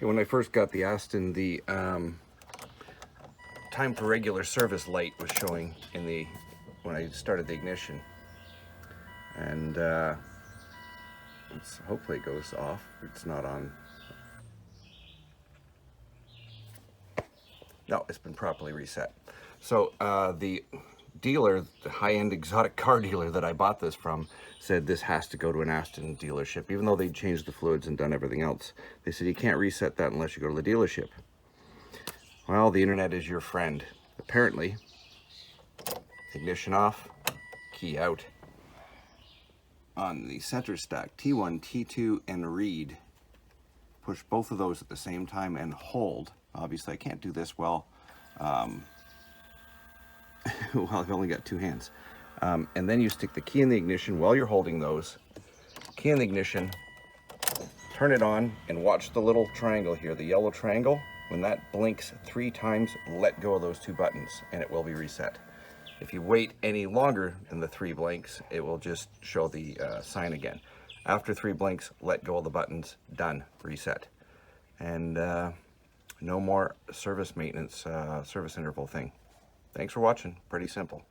Okay, when I first got the Aston, the time for regular service light was showing in the when I started the ignition, and hopefully it goes off. It's not on. No, it's been properly reset. So the dealer, the high-end exotic car dealer that I bought this from, said this has to go to an Aston dealership. Even though they changed the fluids and done everything else, they said you can't reset that unless you go to the dealership. Well, the internet is your friend. Apparently, ignition off, key out. On the center stack, T1, T2, and read. Push both of those at the same time and hold. Obviously, I can't do this well. Well, I've only got two hands. And then you stick the key in the ignition while you're holding those. Key in the ignition, turn it on, and watch the little triangle here, the yellow triangle. When that blinks 3 times, let go of those 2 buttons, and it will be reset. If you wait any longer than the 3 blinks, it will just show the sign again. After 3 blinks, let go of the buttons, done, reset. And no more service maintenance, service interval thing. Thanks for watching, pretty simple.